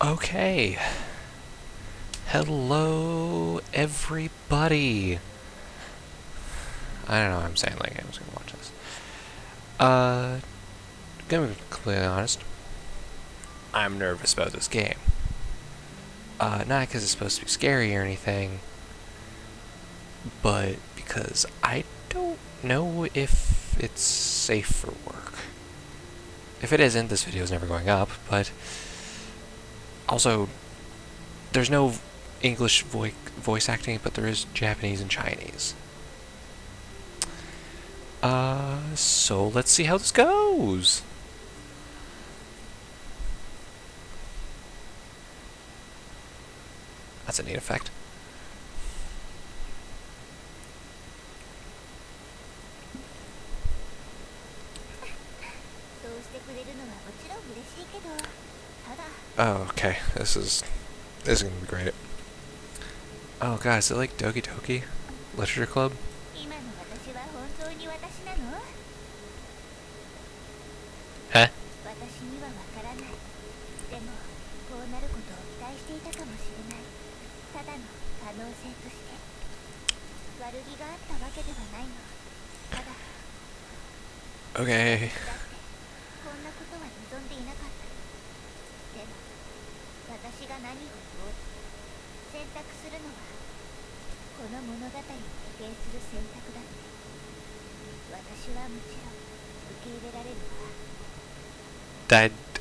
Okay. Hello, everybody. I don't know what I'm saying, like, I was gonna watch this. Gonna be completely honest. I'm nervous about this game. Not because it's supposed to be scary or anything, but because I don't know if it's safe for work. If it isn't, this video is never going up, but also, there's no English voice acting, but there is Japanese and Chinese. So let's see how this goes. That's a neat effect. Oh, okay. This is gonna be great. Oh god, is it like Doki Doki Literature Club? Huh? Okay.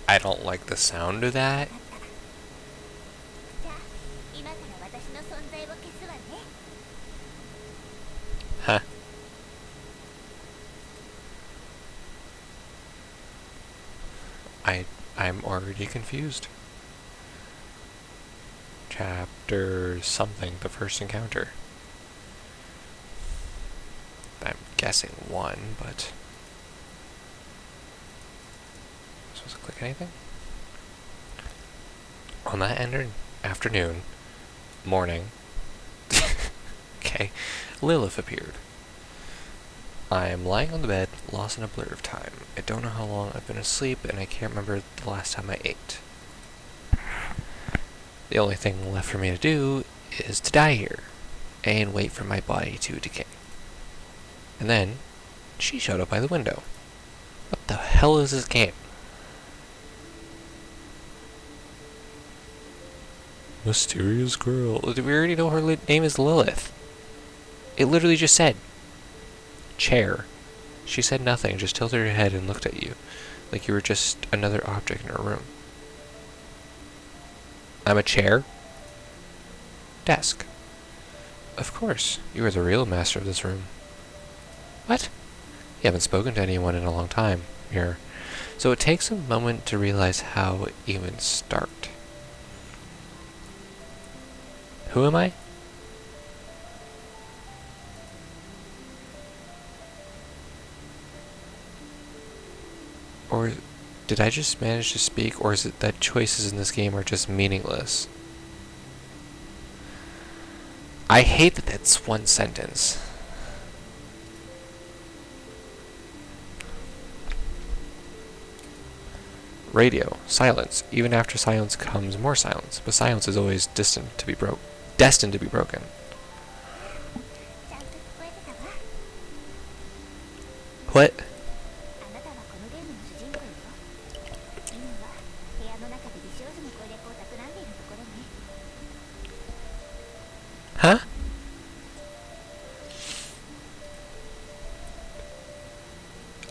I don't like the sound of that. Huh? I'm already confused. Chapter something, the first encounter. I'm guessing 1, but... Am I supposed to click anything? On that afternoon, morning, okay, Lilith appeared. I am lying on the bed, lost in a blur of time. I don't know how long I've been asleep, and I can't remember the last time I ate. The only thing left for me to do is to die here, and wait for my body to decay. And then, she showed up by the window. What the hell is this game? Mysterious girl. We already know her name is Lilith. It literally just said chair. She said nothing, just tilted her head and looked at you, like you were just another object in her room. I'm a chair? Desk. Of course, you are the real master of this room. What? You haven't spoken to anyone in a long time here, so it takes a moment to realize how it even start. Who am I? Or did I just manage to speak, or is it that choices in this game are just meaningless? I hate that that's one sentence. Radio, silence. Even after silence comes more silence, but silence is always destined to be broken. What? Huh?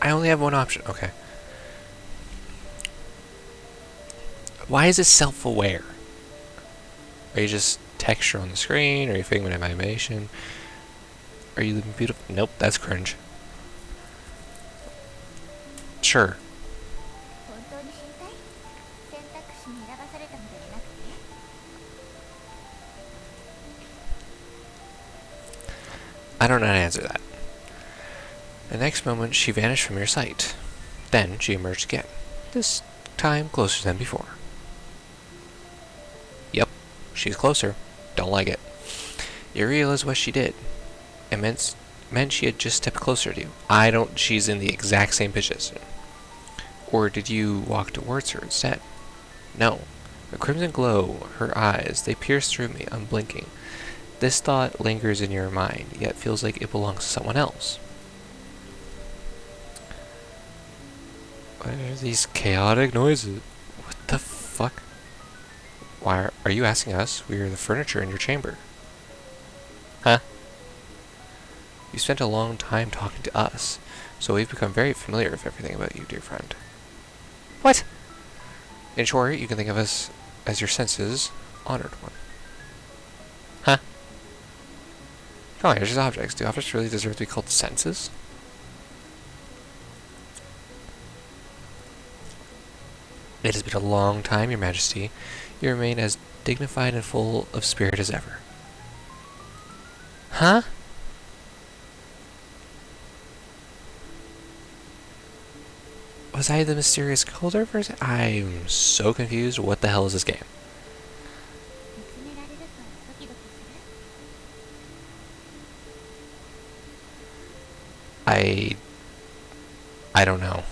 I only have one option. Okay. Why is it self-aware? Are you just texture on the screen? Are you figment of imagination? Are you living beautiful? Nope, that's cringe. Sure. I don't know how to answer that. The next moment, she vanished from your sight. Then, she emerged again. This time, closer than before. Yep, she's closer. Don't like it. You realize what she did. It meant she had just stepped closer to you. She's in the exact same position. Or did you walk towards her instead? No. A crimson glow, her eyes, they pierce through me, unblinking. This thought lingers in your mind, yet feels like it belongs to someone else. What are these chaotic noises? What the fuck? Why are you asking us? We are the furniture in your chamber. Huh? You spent a long time talking to us, so we've become very familiar with everything about you, dear friend. What? In short, you can think of us as your senses, honored one. Huh? Come on, you're just objects. Do objects really deserve to be called senses? It has been a long time, your majesty. You remain as dignified and full of spirit as ever. Huh? Was I the mysterious Calder person? I'm so confused. What the hell is this game? I don't know.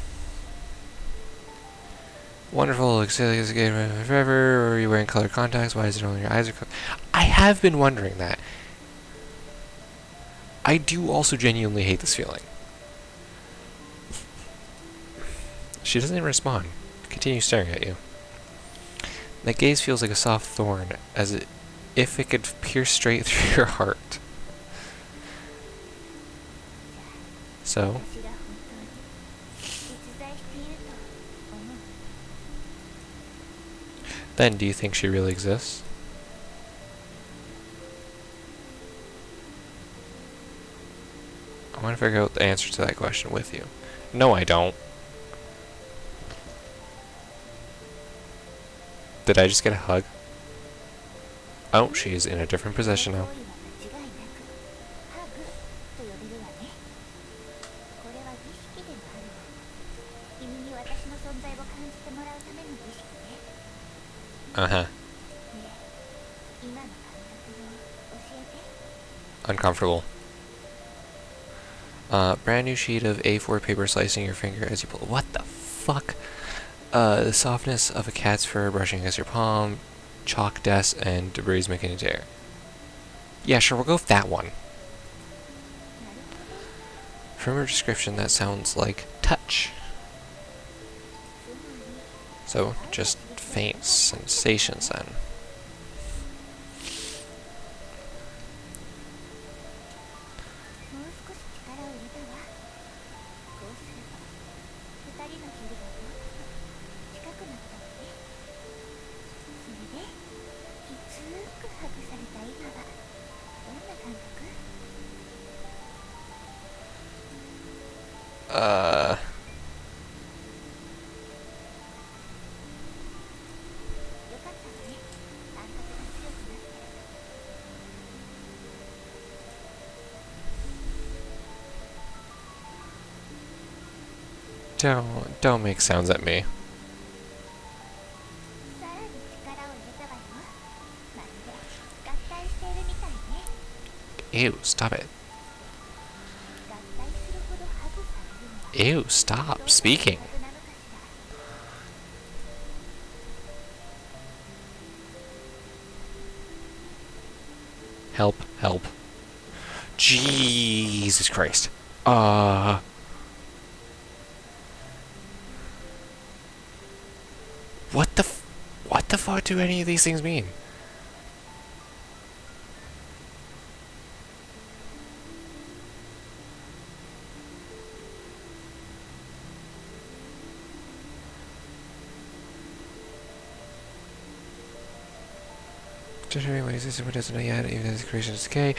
Wonderful, exciting game forever. Or are you wearing colored contacts? Why is it only your eyes are colored? I have been wondering that. I do also genuinely hate this feeling. She doesn't even respond. Continues staring at you. That gaze feels like a soft thorn, if it could pierce straight through your heart. So? Then, do you think she really exists? I want to figure out the answer to that question with you. No, I don't. Did I just get a hug? Oh, she is in a different position now. Uh-huh. Uncomfortable. Brand new sheet of A4 paper slicing your finger as you pull. What the fuck? The softness of a cat's fur brushing against your palm, chalk dust, and debris making into air. Yeah, sure, we'll go with that one. From her description, that sounds like touch. So, just faint sensations then. Don't make sounds at me. Ew, stop it. Ew, stop speaking. Help, help. Jesus Christ. What the fuck do any of these things mean? Determining what exists and what doesn't know yet, even as the creation is decay.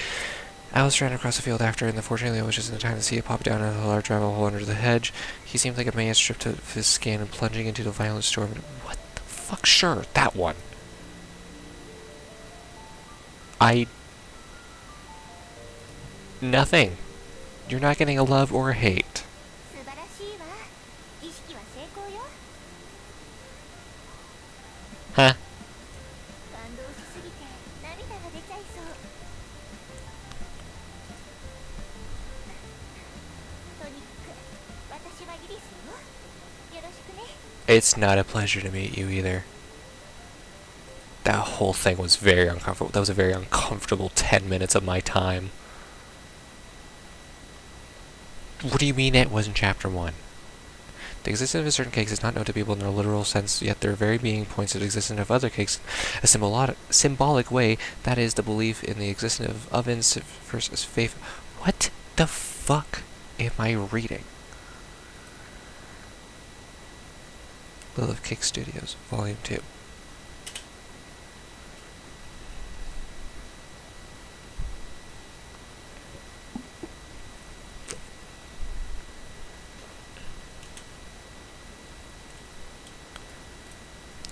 Alice ran across the field after, and unfortunately I was just in time to see it pop down out of a large rabbit hole under the hedge. He seemed like a man stripped of his skin and plunging into the violent storm. What the fuck? Sure, that one. Nothing. You're not getting a love or a hate. Huh? It's not a pleasure to meet you either. That whole thing was very uncomfortable. That was a very uncomfortable 10 minutes of my time. What do you mean it wasn't chapter 1? The existence of a certain cake is not known to people in their literal sense, yet their very being points to the existence of other cakes, a symbolic way, that is, the belief in the existence of ovens versus faith. What the fuck am I reading? Lilith Cake Studios, Volume 2.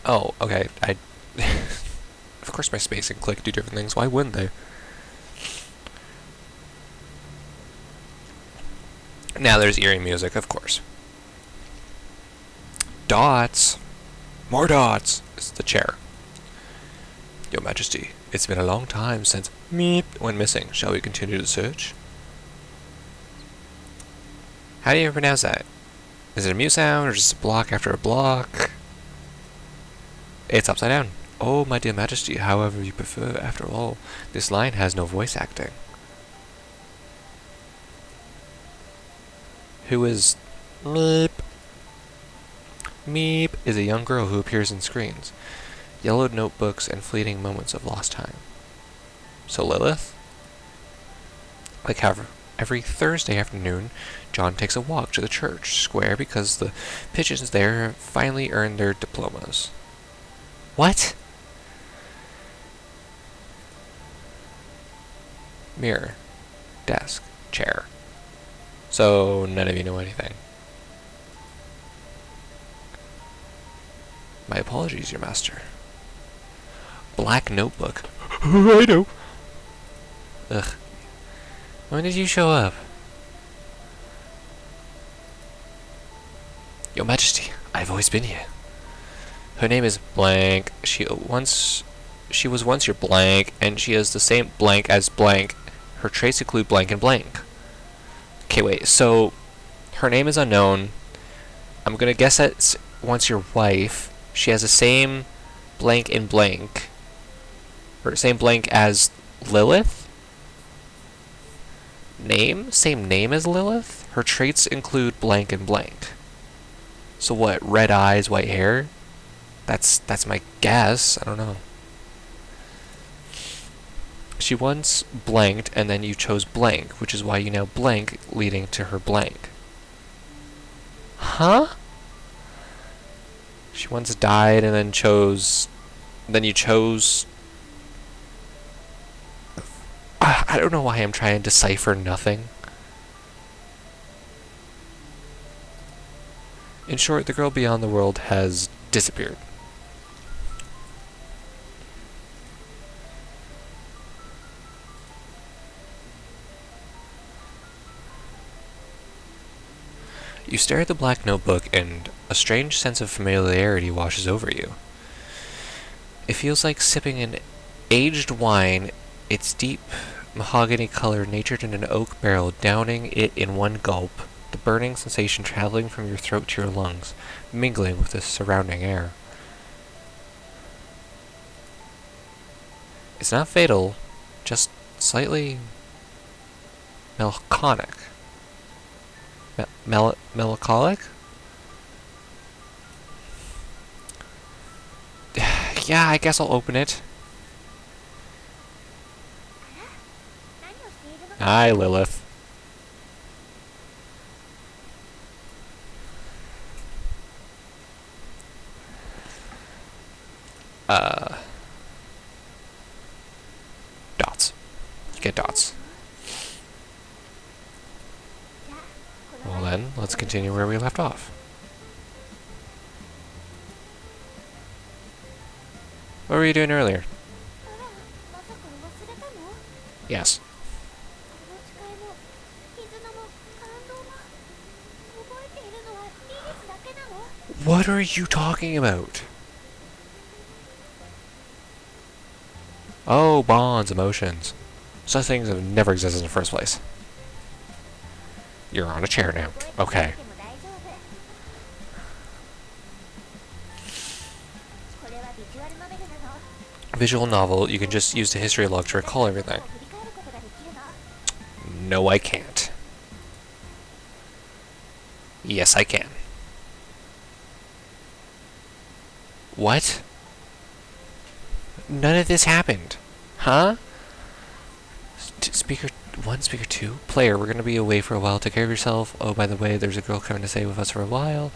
Oh, okay, of course my space and click do different things, why wouldn't they? Now there's eerie music, of course. Dots! More dots! It's the chair. Your Majesty, it's been a long time since meep went missing. Shall we continue the search? How do you pronounce that? Is it a mute sound, or just a block after a block? It's upside down. Oh, my dear Majesty, however you prefer. After all, this line has no voice acting. Who is Meep? Meep is a young girl who appears in screens, yellowed notebooks, and fleeting moments of lost time. So Lilith? Like how every Thursday afternoon, John takes a walk to the church square because the pigeons there have finally earned their diplomas. What? Mirror. Desk. Chair. So none of you know anything. My apologies, your master. Black notebook. I know. Ugh. When did you show up? Your Majesty, I've always been here. Her name is blank. She was once your blank, and she is the same blank as blank. Her traits include blank and blank. Okay, wait, so her name is unknown. I'm gonna guess that's once your wife. She has the same blank and blank. Or same blank as Lilith? Name? Same name as Lilith? Her traits include blank and blank. So what, red eyes, white hair? That's my guess. I don't know. She once blanked, and then you chose blank, which is why you now blank, leading to her blank. Huh? She once died, and then chose... Then you chose... I don't know why I'm trying to decipher nothing. In short, the girl beyond the world has disappeared. You stare at the black notebook, and a strange sense of familiarity washes over you. It feels like sipping an aged wine, its deep mahogany color natured in an oak barrel, downing it in one gulp, the burning sensation traveling from your throat to your lungs, mingling with the surrounding air. It's not fatal, just slightly melancholic. Melancholic? Yeah, I guess I'll open it. Hi, Lilith. Dots. Get dots. Well then, let's continue where we left off. What were you doing earlier? Yes. What are you talking about? Oh, bonds, emotions. Such things have never existed in the first place. You're on a chair now. Okay. Visual novel, you can just use the history log to recall everything. No, I can't. Yes, I can. What? None of this happened. Huh? Speaker 1, Speaker 2? Player, we're gonna be away for a while. Take care of yourself. Oh, by the way, there's a girl coming to stay with us for a while.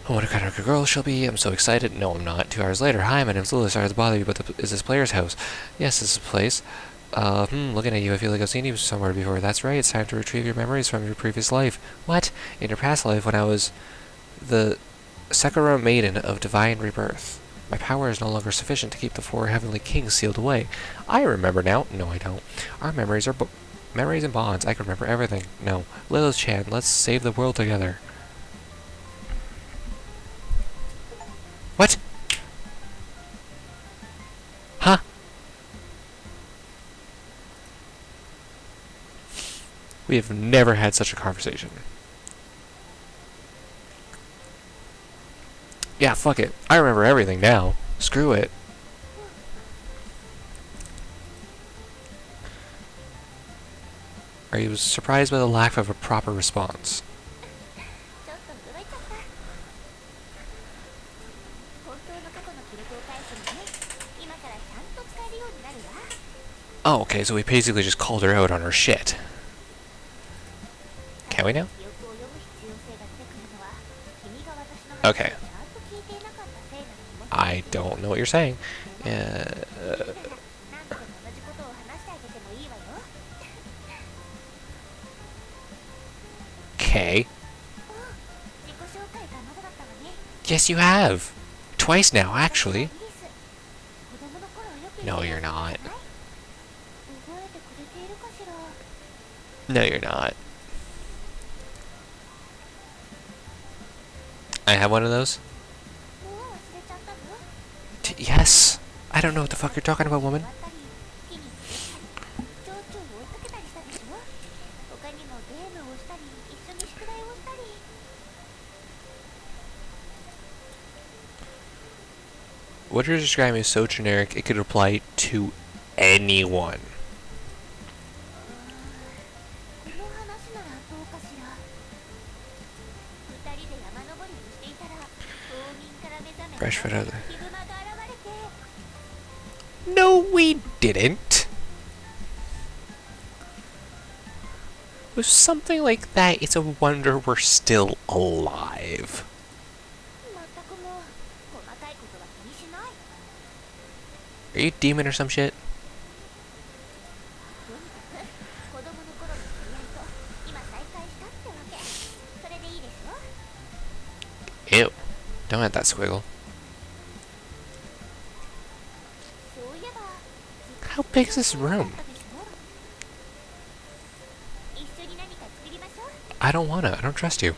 Oh, what kind of a girl she'll be. I'm so excited. No, I'm not. 2 hours later. Hi, my name's Lily. Sorry to bother you, but is this player's house? Yes, this is the place. Looking at you, I feel like I've seen you somewhere before. That's right. It's time to retrieve your memories from your previous life. What? In your past life, when I was the Sakura Maiden of Divine Rebirth. My power is no longer sufficient to keep the 4 heavenly kings sealed away. I remember now. No, I don't. Our memories are memories and bonds. I can remember everything. No. Lilith-chan, let's save the world together. What? Huh? We have never had such a conversation. Yeah, fuck it. I remember everything now. Screw it. Are you surprised by the lack of a proper response? Oh, okay, so we basically just called her out on her shit. Can we now? Okay. I don't know what you're saying. Okay. Yes, you have. Twice now, actually. No, you're not. No, you're not. I have one of those? Yes! I don't know what the fuck you're talking about, woman. What you're describing is so generic, it could apply to anyone. Fresh foot out there. No, we didn't. With something like that, it's a wonder we're still alive. Are you a demon or some shit? Ew. Don't add that squiggle. How big is this room? I don't wanna. I don't trust you.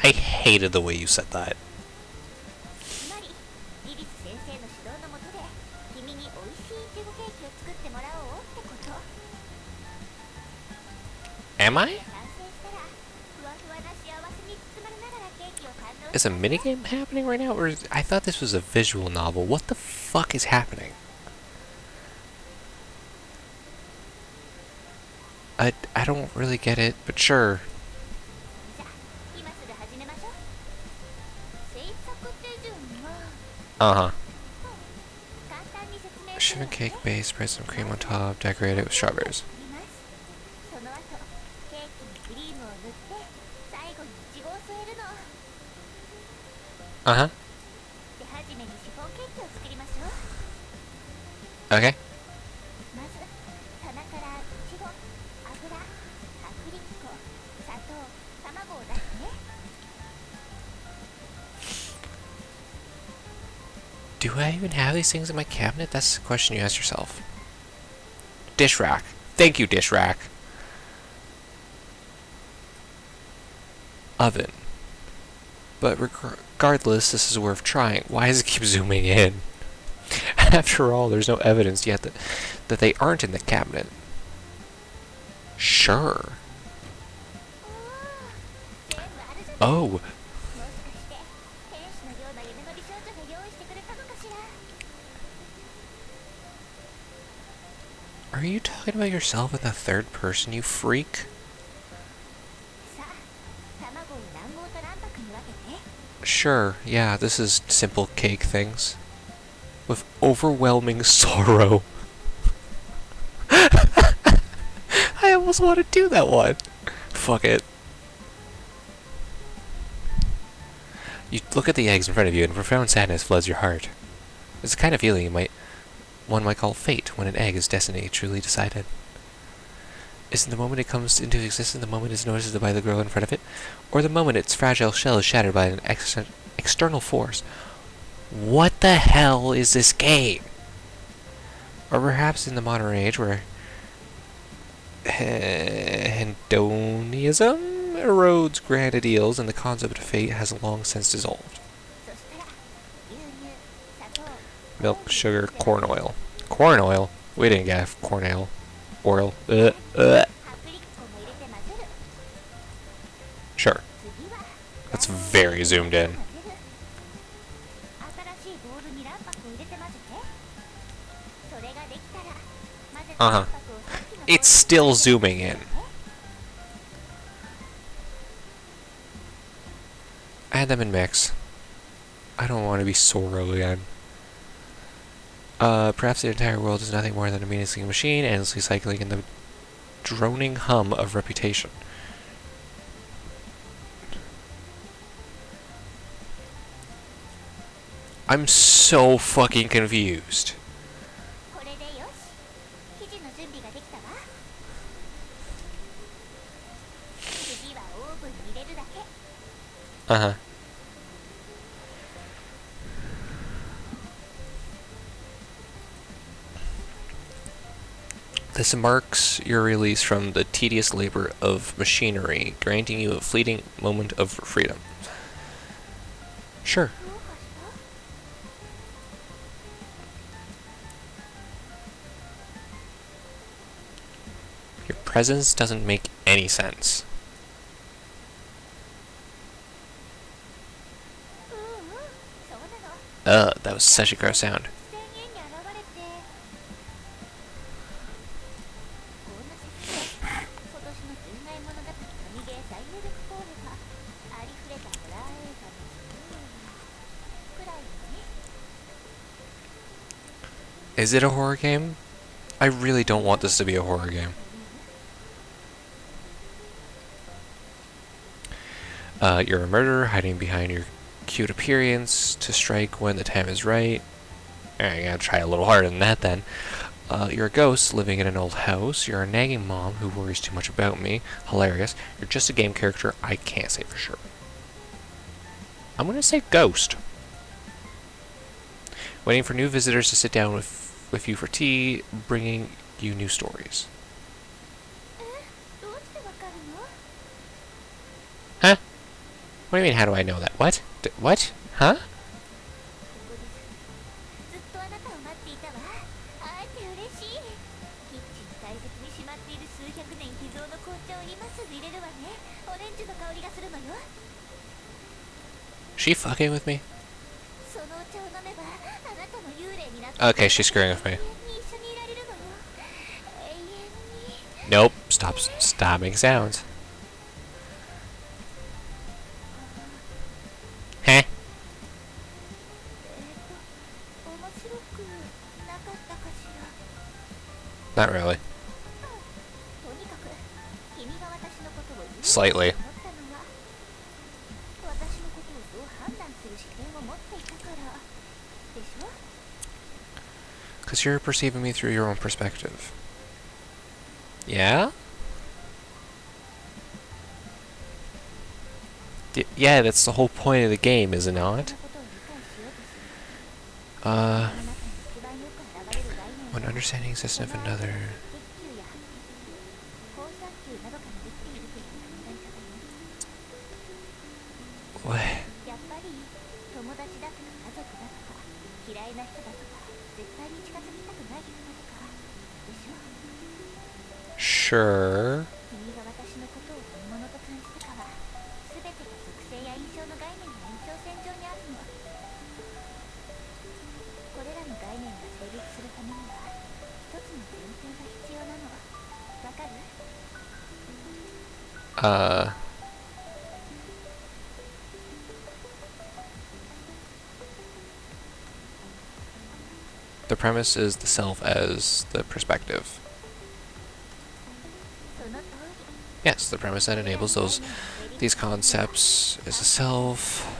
I hated the way you said that. Am I? Is a minigame happening right now? Or I thought this was a visual novel. What the fuck is happening? I don't really get it, but sure. Uh-huh. Sugar cake base, spread some cream on top, decorate it with strawberries. Uh-huh. Okay. Do I even have these things in my cabinet? That's the question you ask yourself. Dish rack. Thank you, dish rack. Oven. But regardless, this is worth trying. Why does it keep zooming in? After all, there's no evidence yet that they aren't in the cabinet. Sure. Oh, are you talking about yourself in the third person, you freak? Sure, yeah, this is simple cake things. With overwhelming sorrow. I almost want to do that one. Fuck it. You look at the eggs in front of you and profound sadness floods your heart. It's the kind of feeling one might call fate when an egg is destiny truly decided. Isn't the moment it comes into existence the moment it's noticed by the girl in front of it? Or the moment its fragile shell is shattered by an external force? What the hell is this game? Or perhaps in the modern age where hedonism erodes grand ideals and the concept of fate has long since dissolved. Milk, sugar, corn oil. Corn oil? We didn't get corn oil. Oil. Sure. That's very zoomed in. Uh-huh. It's still zooming in. Add them in mix. I don't want to be Sorrow again. Perhaps the entire world is nothing more than a meaningless machine, endlessly cycling in the droning hum of reputation. I'm so fucking confused. Uh-huh. This marks your release from the tedious labor of machinery, granting you a fleeting moment of freedom. Sure. Your presence doesn't make any sense. That was such a gross sound. Is it a horror game? I really don't want this to be a horror game. You're a murderer hiding behind your cute appearance to strike when the time is right. I gotta try a little harder than that then. You're a ghost living in an old house. You're a nagging mom who worries too much about me. Hilarious. You're just a game character. I can't say for sure. I'm gonna say ghost. Waiting for new visitors to sit down with you for tea, bringing you new stories. Huh? What do you mean, how do I know that? What? What? Huh? She fucking with me? Okay, she's screwing with me. Nope. Stop making sounds. Heh. Not really. Slightly. Because you're perceiving me through your own perspective. Yeah? Yeah, that's the whole point of the game, is it not? When understanding exists of another... What? Sure. Uh, the premise is the self as the perspective. Yes, the premise that enables these concepts is a self.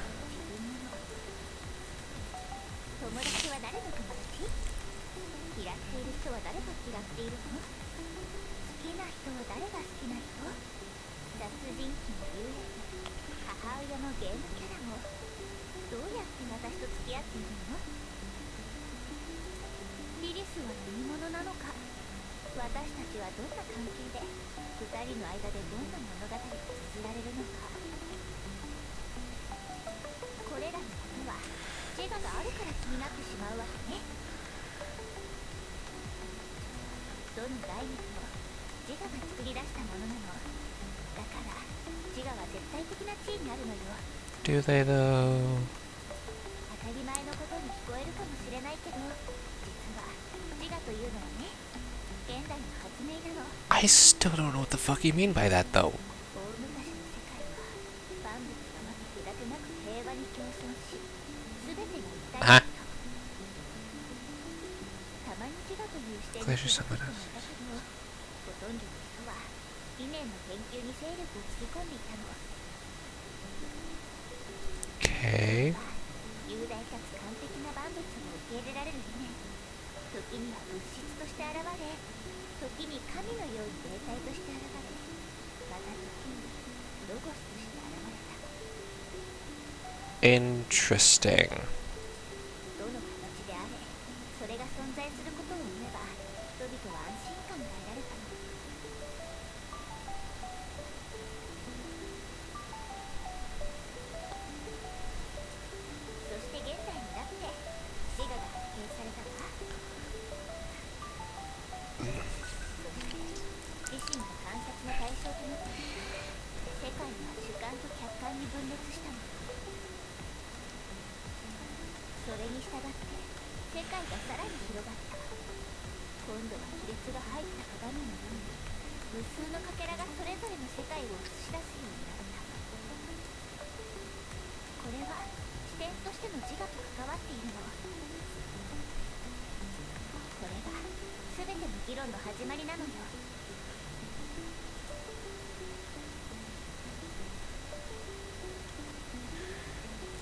Do they though? I still don't know what the fuck you mean by that though. Huh? Glacier someone else. Okay. Interesting.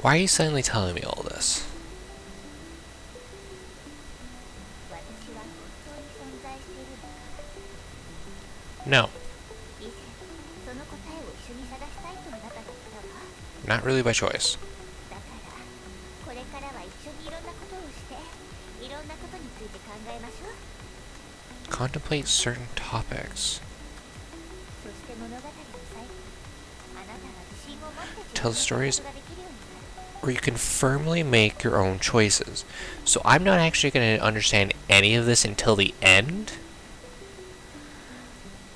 Why are you suddenly telling me all this? No. Not really by choice. Contemplate certain topics. Tell stories where you can firmly make your own choices. So I'm not actually going to understand any of this until the end?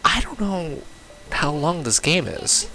I don't know how long this game is.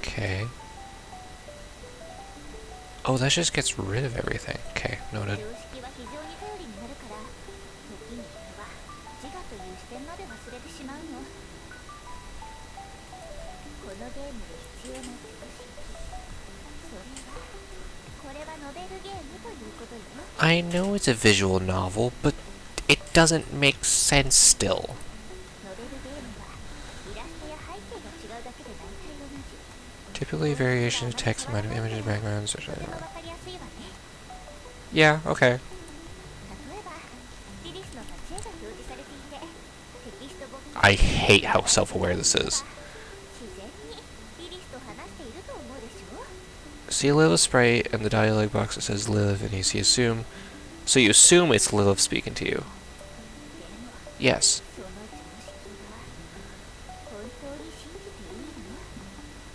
Okay. Oh, that just gets rid of everything. Okay, noted. I know it's a visual novel, but it doesn't make sense still. Typically variations of text, amount of images, backgrounds, or something. Yeah, okay. I hate how self-aware this is. See a Lilith sprite and the dialogue box that says Lilith, and you see assume. So you assume it's Lilith speaking to you. Yes.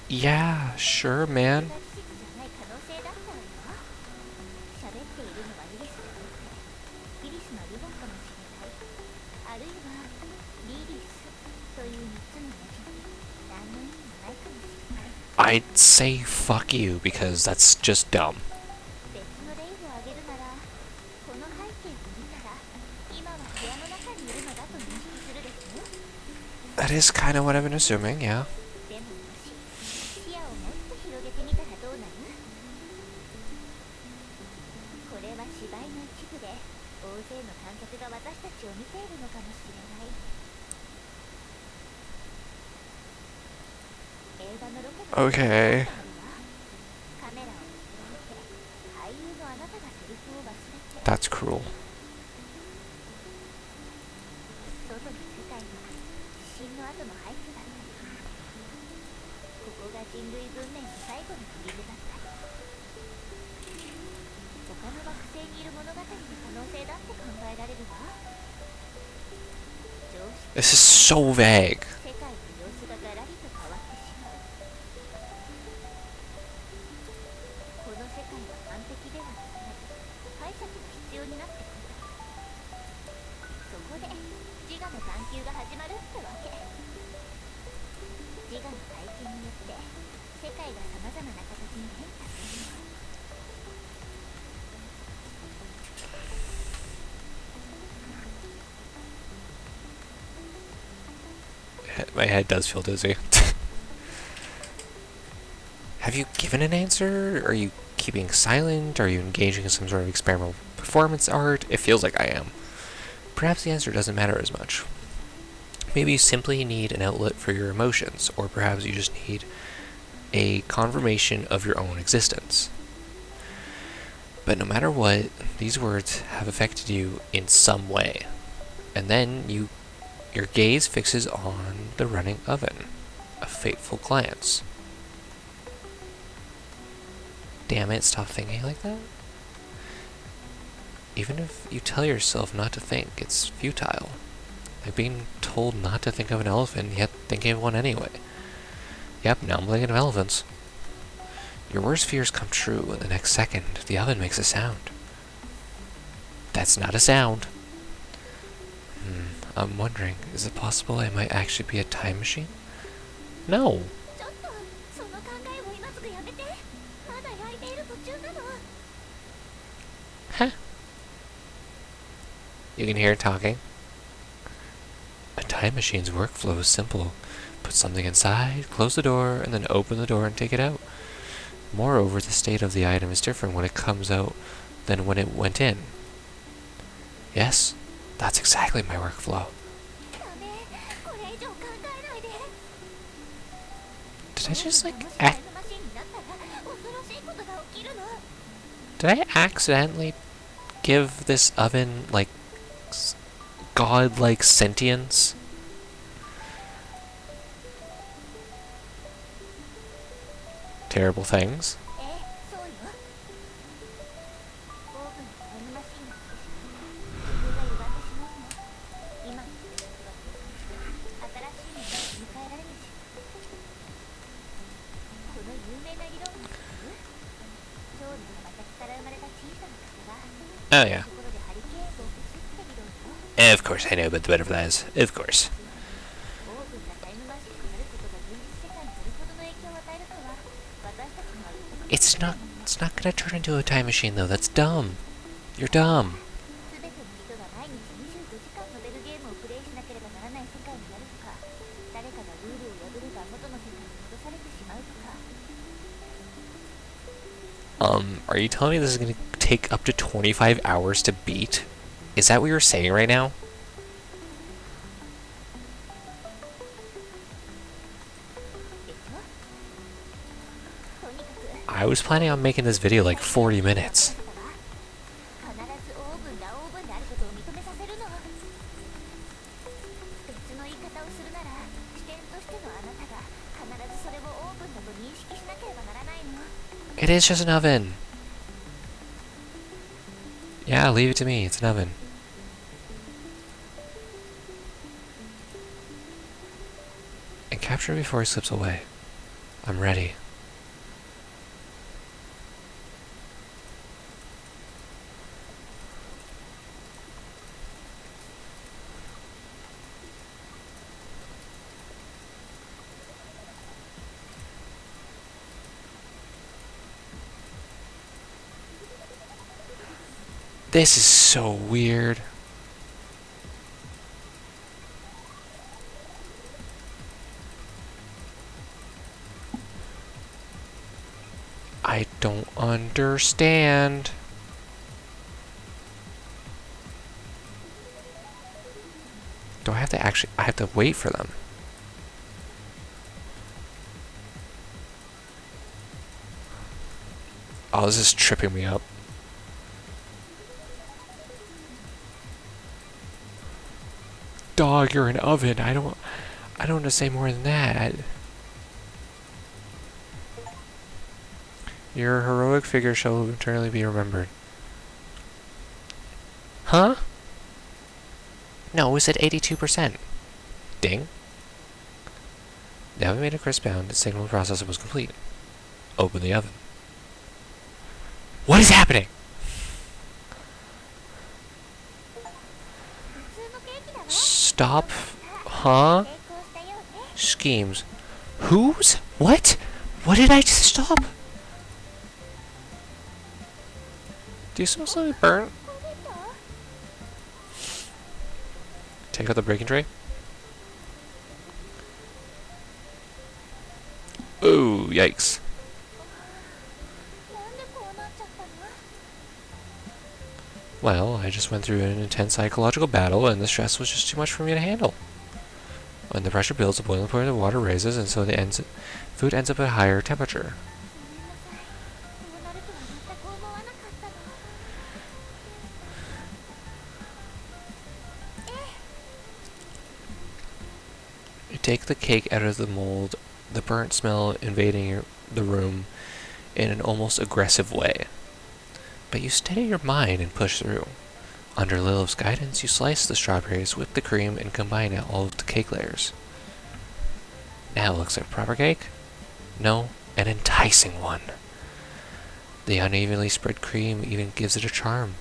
Yeah, sure, man. I'd say fuck you because that's just dumb. That is kind of what I've been assuming, yeah. Okay. That's cruel. This is so vague. My head does feel dizzy. Have you given an answer? Are you keeping silent? Are you engaging in some sort of experimental performance art? It feels like I am. Perhaps the answer doesn't matter as much. Maybe you simply need an outlet for your emotions, or perhaps you just need a confirmation of your own existence. But no matter what, these words have affected you in some way. And then your gaze fixes on the running oven, a fateful glance. Damn it, stop thinking like that. Even if you tell yourself not to think, it's futile. Like being told not to think of an elephant, yet thinking of one anyway. Yep, now I'm thinking of elephants. Your worst fears come true, and the next second, the oven makes a sound. That's not a sound. I'm wondering, is it possible I might actually be a time machine? No. Huh? You can hear it talking. A time machine's workflow is simple. Put something inside, close the door, and then open the door and take it out. Moreover, the state of the item is different when it comes out than when it went in. Yes, that's exactly my workflow. Did I just Did I accidentally give this oven, godlike sentience? Terrible things. Oh yeah. Of course I know about the butterflies. Of course. It's not gonna turn into a time machine though, that's dumb. You're dumb. Are you telling me this is gonna take up to 25 hours to beat? Is that what you're saying right now? I was planning on making this video like 40 minutes. It is just an oven. Yeah, leave it to me. It's an oven. And capture him before he slips away. I'm ready. This is so weird. I don't understand. Do I have to actually... I have to wait for them. Oh, this is tripping me up. Dog, you're an oven. I don't want to say more than that. Your heroic figure shall eternally be remembered. Huh? No, we said 82%. Ding. Now we made a crisp bound, the signal processor was complete. Open the oven. What is happening? Stop. Huh? Schemes. Whose? What? What did I just stop? Do you smell something burnt? Take out the breaking tray. Ooh, yikes. Well, I just went through an intense psychological battle, and the stress was just too much for me to handle. When the pressure builds, the boiling point of the water raises, and so the food ends up at a higher temperature. You take the cake out of the mold, the burnt smell invading the room in an almost aggressive way. But you steady your mind and push through. Under Lilith's guidance, you slice the strawberries, whip the cream, and combine all of the cake layers. Now it looks like a proper cake? No, an enticing one. The unevenly spread cream even gives it a charm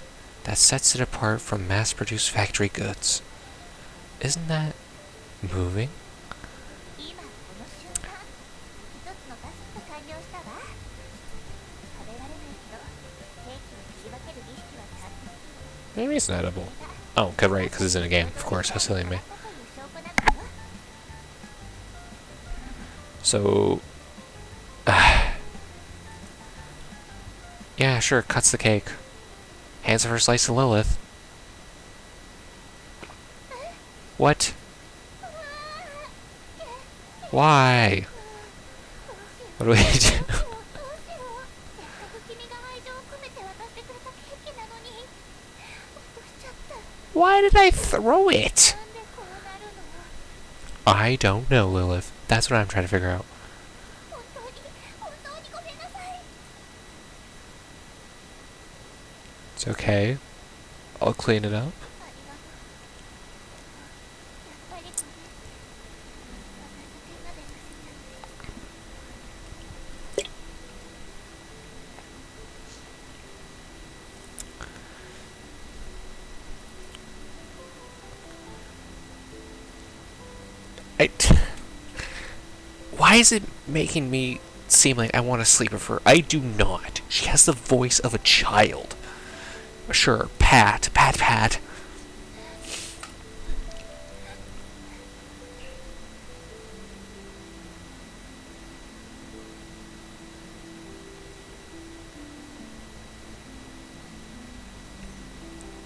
that sets it apart from mass-produced factory goods. Isn't that moving? Maybe it's not edible. Oh, right, because it's in a game. Of course, how silly of me. So... yeah, sure, cuts the cake. Hands her a slice to Lilith. What? Why? What do we do? Why did I throw it? I don't know, Lilith. That's what I'm trying to figure out. It's okay. I'll clean it up. Why is it making me seem like I want to sleep with her? I do not. She has the voice of a child. Sure, Pat.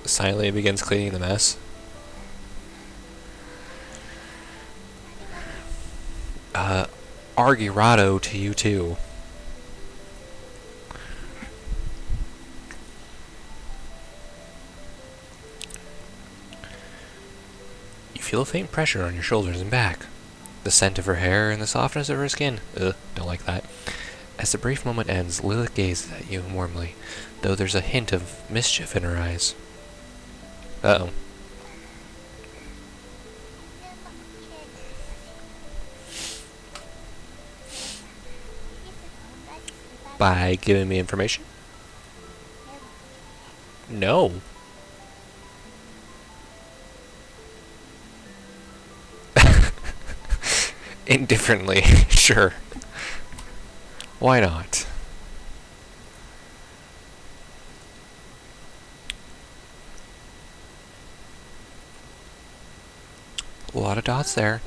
Silently begins cleaning the mess. Argirato to you too. You feel a faint pressure on your shoulders and back. The scent of her hair and the softness of her skin. Ugh, don't like that. As the brief moment ends, Lilith gazes at you warmly, though there's a hint of mischief in her eyes. Uh-oh. By giving me information? No. Indifferently, sure. Why not? A lot of dots there.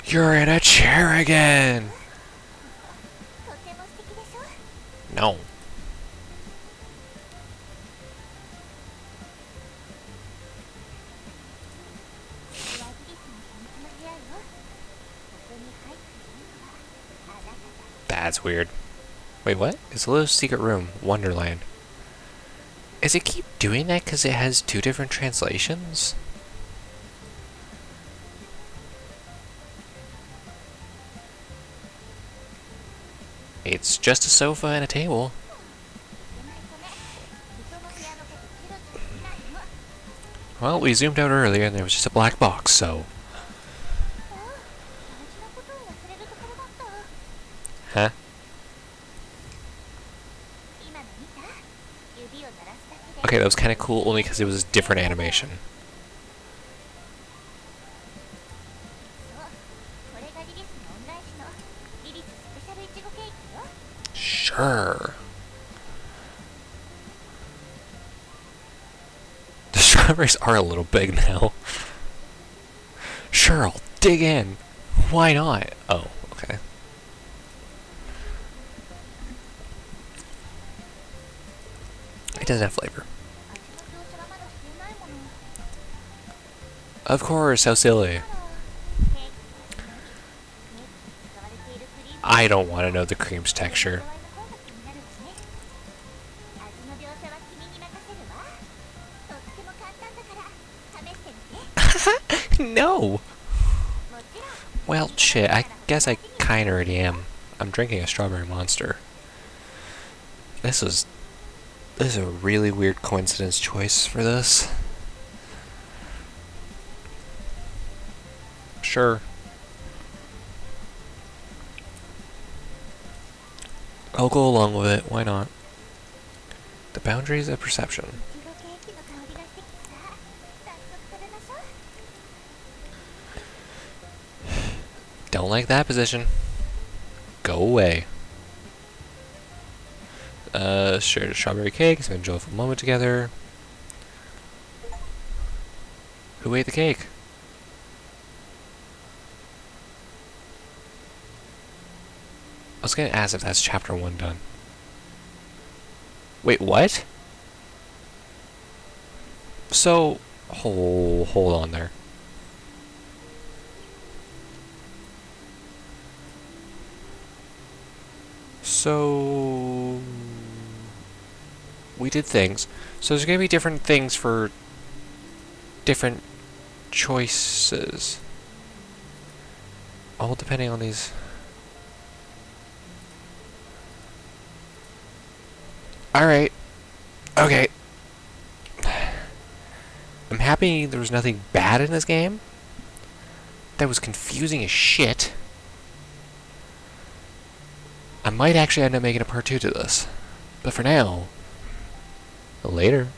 You're in a chair again! No. That's weird. Wait, what? It's Lilith's secret room, Wonderland. Does it keep doing that because it has two different translations? It's just a sofa and a table. Well, we zoomed out earlier and there was just a black box, so... Huh? Okay, that was kind of cool only because it was a different animation. Sure. The strawberries are a little big now. Sure, I'll dig in. Why not? Oh, okay. It doesn't have flavor. Of course, how silly. I don't want to know the cream's texture. No! Well, shit, I guess I kinda already am. I'm drinking a strawberry monster. This is a really weird coincidence choice for this. Sure. I'll go along with it, why not? The boundaries of perception. Don't like that position. Go away. Shared a strawberry cake, spent a joyful moment together. Who ate the cake? I was gonna ask if that's chapter 1 done. Wait, what? So, hold on there. So, we did things. So there's gonna be different things for different choices. All depending on these. Alright. Okay. I'm happy there was nothing bad in this game. That was confusing as shit. I might actually end up making a part 2 to this. But for now, later.